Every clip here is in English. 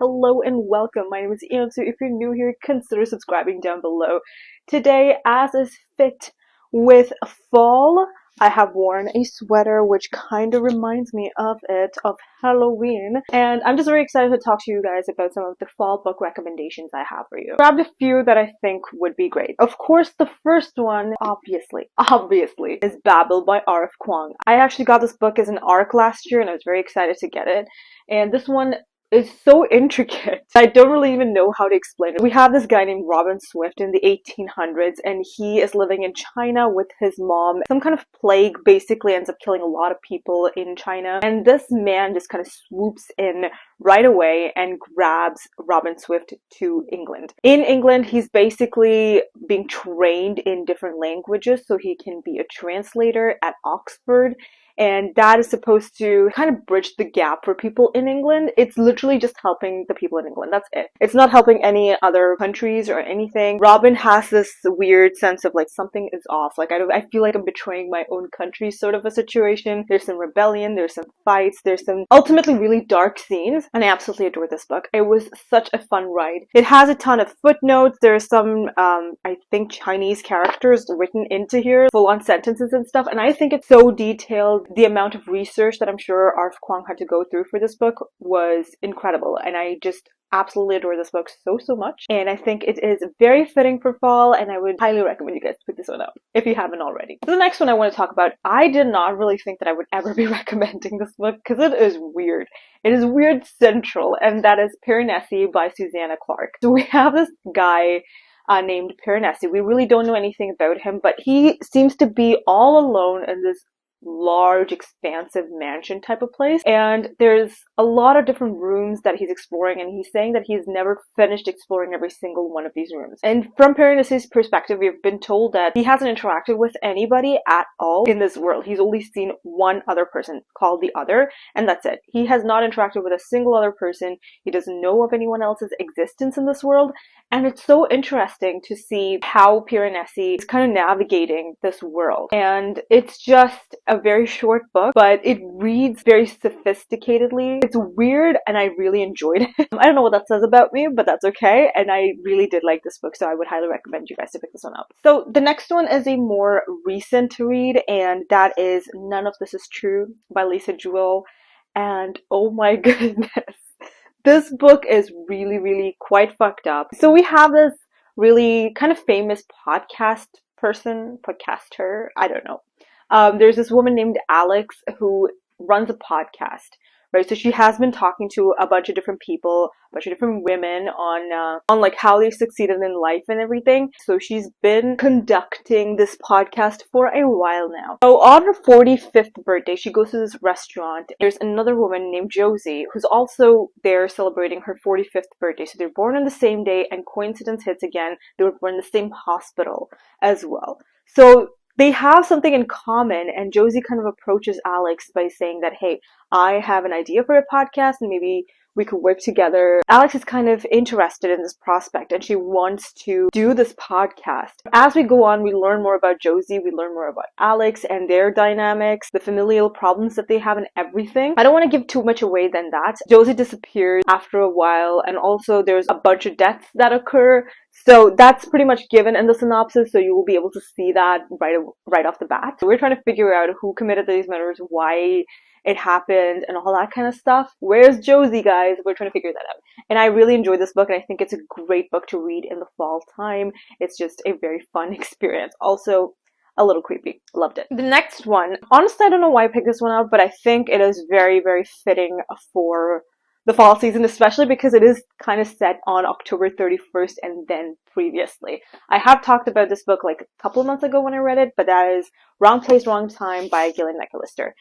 Hello and welcome. My name is Ansu. If you're new here, consider subscribing down below. Today, as is fit with fall, I have worn a sweater which kind of reminds me of Halloween. And I'm just very excited to talk to you guys about some of the fall book recommendations I have for you. Grabbed a few that I think would be great. Of course, the first one, obviously, is Babble by R.F. Kuang. I actually got this book as an ARC last year and I was very excited to get it. And this one is so intricate. I don't really even know how to explain it. We have this guy named Robin Swift in the 1800s and he is living in China with his mom. Some kind of plague basically ends up killing a lot of people in China, and this man just kind of swoops in right away and grabs Robin Swift to England. In England, he's basically being trained in different languages so he can be a translator at Oxford. And that is supposed to kind of bridge the gap for people in England. It's literally just helping the people in England. That's it. It's not helping any other countries or anything. Robin has this weird sense of like something is off. Like I feel like I'm betraying my own country sort of a situation. There's some rebellion, there's some fights, there's some ultimately really dark scenes. And I absolutely adore this book. It was such a fun ride. It has a ton of footnotes. There's some, I think Chinese characters written into here, full-on sentences and stuff. And I think it's so detailed. The amount of research that I'm sure R.F. Kuang had to go through for this book was incredible, and I just absolutely adore this book so much, and I think it is very fitting for fall, and I would highly recommend you guys pick this one up if you haven't already. So the next one I want to talk about, I did not really think that I would ever be recommending this book because it is weird. It is weird central, and that is Piranesi by Susanna Clarke. So we have this guy named Piranesi. We really don't know anything about him, but he seems to be all alone in this large, expansive mansion type of place, and there's a lot of different rooms that he's exploring, and he's saying that he's never finished exploring every single one of these rooms. And from Piranesi's perspective, we've been told that he hasn't interacted with anybody at all in this world. He's only seen one other person called the Other, and that's it. He has not interacted with a single other person. He doesn't know of anyone else's existence in this world, and it's so interesting to see how Piranesi is kind of navigating this world. And it's just a very short book, but it reads very sophisticatedly. It's weird, and I really enjoyed it. I don't know what that says about me, but that's okay, and I really did like this book, so I would highly recommend you guys to pick this one up. So the next one is a more recent read, and that is None of This Is True by Lisa Jewell, and oh my goodness. This book is really quite fucked up. So we have this really kind of famous podcaster, I don't know. There's this woman named Alex who runs a podcast, right? So she has been talking to a bunch of different people, a bunch of different women on like how they succeeded in life and everything. So she's been conducting this podcast for a while now. So on her 45th birthday, she goes to this restaurant. There's another woman named Josie who's also there celebrating her 45th birthday. So they're born on the same day, and coincidence hits again. They were born in the same hospital as well. So they have something in common, and Josie kind of approaches Alex by saying that, hey, I have an idea for a podcast and maybe we could work together. Alex is kind of interested in this prospect and she wants to do this podcast. As we go on, we learn more about Josie, we learn more about Alex and their dynamics, the familial problems that they have and everything. I don't want to give too much away than that. Josie disappears after a while, and also there's a bunch of deaths that occur. So that's pretty much given in the synopsis, so you will be able to see that right off the bat. So we're trying to figure out who committed these murders, why it happened, and all that kind of stuff. Where's Josie, guys? We're trying to figure that out. And I really enjoyed this book, and I think it's a great book to read in the fall time. It's just a very fun experience. Also, a little creepy. Loved it. The next one, honestly, I don't know why I picked this one up, but I think it is very fitting for the fall season, especially because it is kind of set on October 31st and then previously. I have talked about this book like a couple of months ago when I read it, but that is Wrong Place, Wrong Time by Gillian McAllister.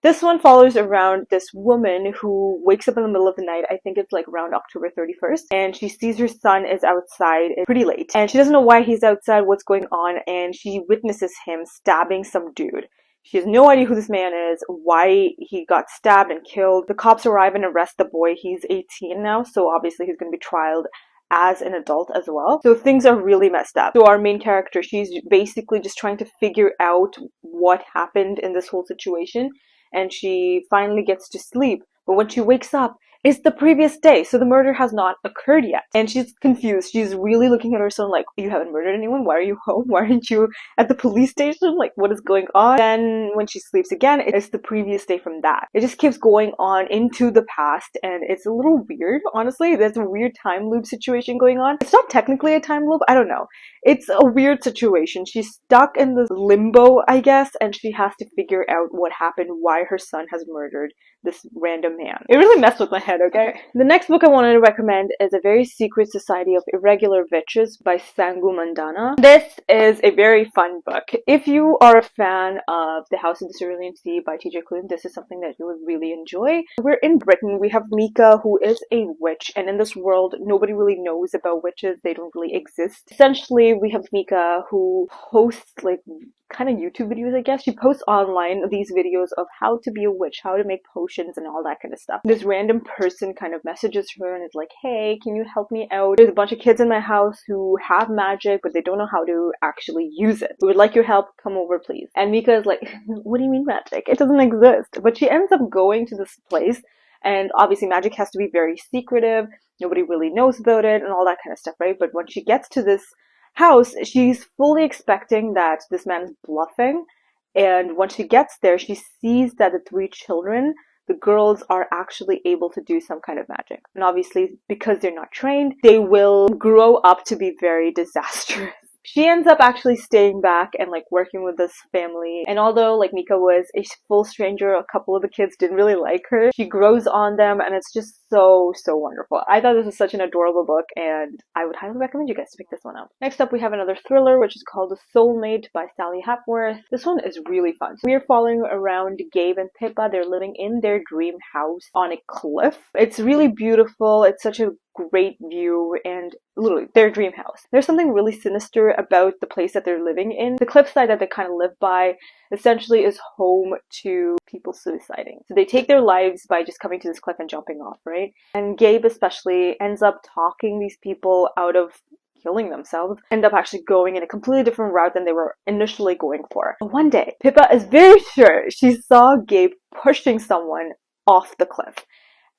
This one follows around this woman who wakes up in the middle of the night. I think it's like around October 31st, and she sees her son is outside pretty late, and she doesn't know why he's outside, what's going on, and she witnesses him stabbing some dude. She has no idea who this man is, why he got stabbed and killed. The cops arrive and arrest the boy. He's 18 now, so obviously he's going to be trialed as an adult as well. So things are really messed up. So our main character, she's basically just trying to figure out what happened in this whole situation, and she finally gets to sleep. But when she wakes up, It's the previous day, so the murder has not occurred yet. And she's confused. She's really looking at her son like, you haven't murdered anyone? Why are you home? Why aren't you at the police station? Like, what is going on? Then when she sleeps again, it's the previous day from that. It just keeps going on into the past, and it's a little weird, honestly. There's a weird time loop situation going on. It's not technically a time loop, I don't know. It's a weird situation. She's stuck in this limbo, I guess, and she has to figure out what happened, why her son has murdered this random man. It really messed with my head, okay? The next book I wanted to recommend is A Very Secret Society of Irregular Witches by Sangu Mandana. This is a very fun book. If you are a fan of The House of the Cerulean Sea by TJ Klune, this is something that you would really enjoy. We're in Britain. We have Mika, who is a witch, and in this world, nobody really knows about witches. They don't really exist. Essentially, we have Mika, who hosts like kind of YouTube videos, I guess. She posts online these videos of how to be a witch, how to make potions and all that kind of stuff. This random person kind of messages her and is like, hey, can you help me out? There's a bunch of kids in my house who have magic, but they don't know how to actually use it. We would like your help. Come over, please. And Mika is like, what do you mean magic? It doesn't exist. But she ends up going to this place, and obviously magic has to be very secretive. Nobody really knows about it and all that kind of stuff, right? But when she gets to this house, she's fully expecting that this man is bluffing, and when she gets there, she sees that the three children, the girls, are actually able to do some kind of magic. And obviously, because they're not trained, they will grow up to be very disastrous. She ends up actually staying back and like working with this family, and although like Mika was a full stranger, a couple of the kids didn't really like her, she grows on them, and it's just so wonderful. I thought this was such an adorable book, and I would highly recommend you guys to pick this one up. Next up, we have another thriller, which is called The Soulmate by Sally Hepworth. This one is really fun. We are following around Gabe and Pippa. They're living in their dream house on a cliff. It's really beautiful. It's such a great view, and literally their dream house. There's something really sinister about the place that they're living in. The cliffside that they kind of live by essentially is home to people suiciding. So they take their lives by just coming to this cliff and jumping off, right? And Gabe especially ends up talking these people out of killing themselves, end up actually going in a completely different route than they were initially going for. But one day, Pippa is very sure she saw Gabe pushing someone off the cliff.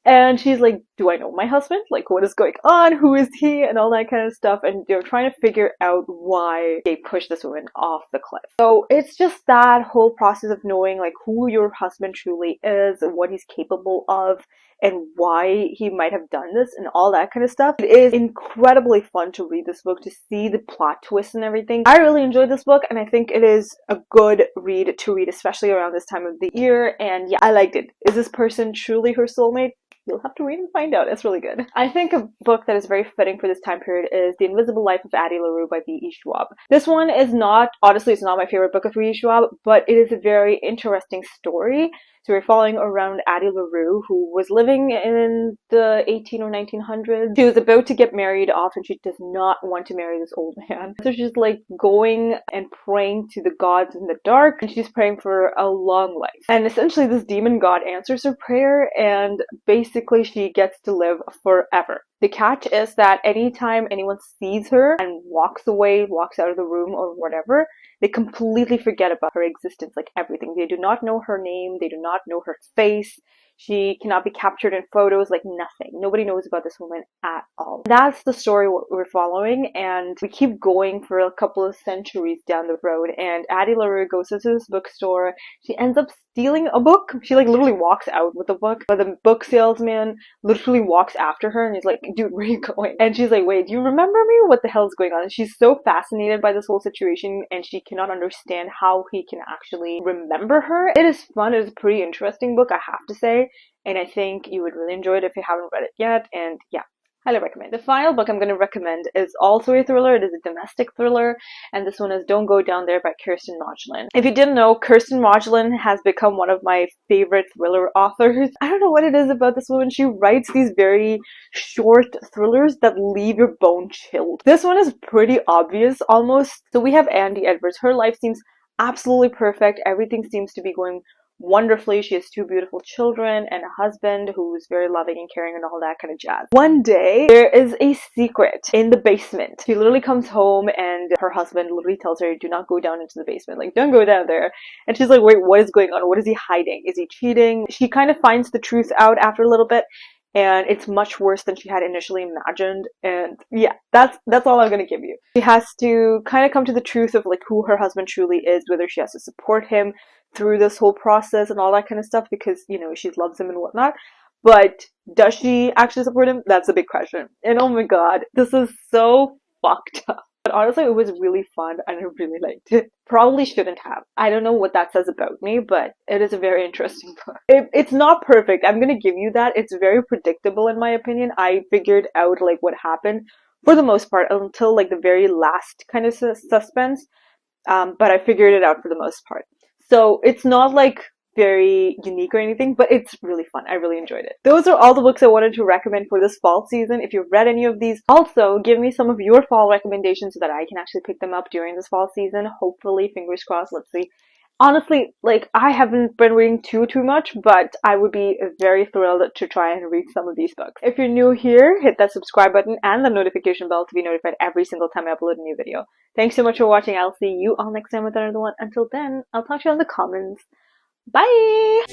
And she's like, do I know my husband? Like, what is going on? Who is he? And all that kind of stuff. And they're trying to figure out why they pushed this woman off the cliff. So it's just that whole process of knowing like who your husband truly is and what he's capable of and why he might have done this and all that kind of stuff. It is incredibly fun to read this book, to see the plot twists and everything. I really enjoyed this book, and I think it is a good read to read, especially around this time of the year. And yeah, I liked it. Is this person truly her soulmate? You'll have to read and find out. It's really good. I think a book that is very fitting for this time period is The Invisible Life of Addy Laroo by V.E. Schwab. This one is not, honestly, it's not my favorite book of V.E. Schwab, but it is a very interesting story. So we're following around Addy Laroo, who was living in the 18 or 1900s. She was about to get married off, and she does not want to marry this old man. So she's like going and praying to the gods in the dark, and she's praying for a long life. And essentially this demon god answers her prayer, and basically she gets to live forever. The catch is that anytime anyone sees her and walks away, walks out of the room or whatever, they completely forget about her existence, like everything. They do not know her name, they do not know her face. She cannot be captured in photos, like nothing. Nobody knows about this woman at all. That's the story we're following, and we keep going for a couple of centuries down the road, and Addy Laroo goes into this bookstore. She ends up stealing a book. She like literally walks out with the book, but the book salesman literally walks after her and he's like, dude, where are you going? And she's like, wait, do you remember me? What the hell is going on? And she's so fascinated by this whole situation, and she cannot understand how he can actually remember her. It is fun. It is a pretty interesting book, I have to say. And I think you would really enjoy it if you haven't read it yet. And yeah, highly recommend. The final book I'm going to recommend is also a thriller. It is a domestic thriller, and this one is Don't Go Down There by Kirsten Modulin. If you didn't know, Kirsten Modulin has become one of my favorite thriller authors. I don't know what it is about this woman. She writes these very short thrillers that leave your bone chilled. This one is pretty obvious almost. So we have Andy Edwards. Her life seems absolutely perfect. Everything seems to be going wonderfully. She has 2 beautiful children and a husband who's very loving and caring and all that kind of jazz. One day, there is a secret in the basement. She literally comes home and her husband literally tells her, do not go down into the basement. Like, don't go down there. And she's like, wait, what is going on? What is he hiding? Is he cheating? She kind of finds the truth out after a little bit. and it's much worse than she had initially imagined. And yeah, that's all I'm gonna give you. She has to kind of come to the truth of like who her husband truly is, whether she has to support him through this whole process and all that kind of stuff, because, you know, she loves him and whatnot. But does she actually support him? That's a big question. And oh my god, this is so fucked up. But honestly, it was really fun and I really liked it. Probably shouldn't have. I don't know what that says about me, but it is a very interesting book. It's not perfect. I'm gonna give you that. It's very predictable in my opinion. I figured out like what happened for the most part until like the very last kind of suspense. But I figured it out for the most part. So it's not like very unique or anything, but it's really fun. I really enjoyed it. Those are all the books I wanted to recommend for this fall season. If you've read any of these, also give me some of your fall recommendations so that I can actually pick them up during this fall season. Hopefully, fingers crossed, let's see. Honestly, like, I haven't been reading too much, but I would be very thrilled to try and read some of these books. If you're new here, hit that subscribe button and the notification bell to be notified every single time I upload a new video. Thanks so much for watching. I'll see you all next time with another one. Until then, I'll talk to you in the comments. Bye!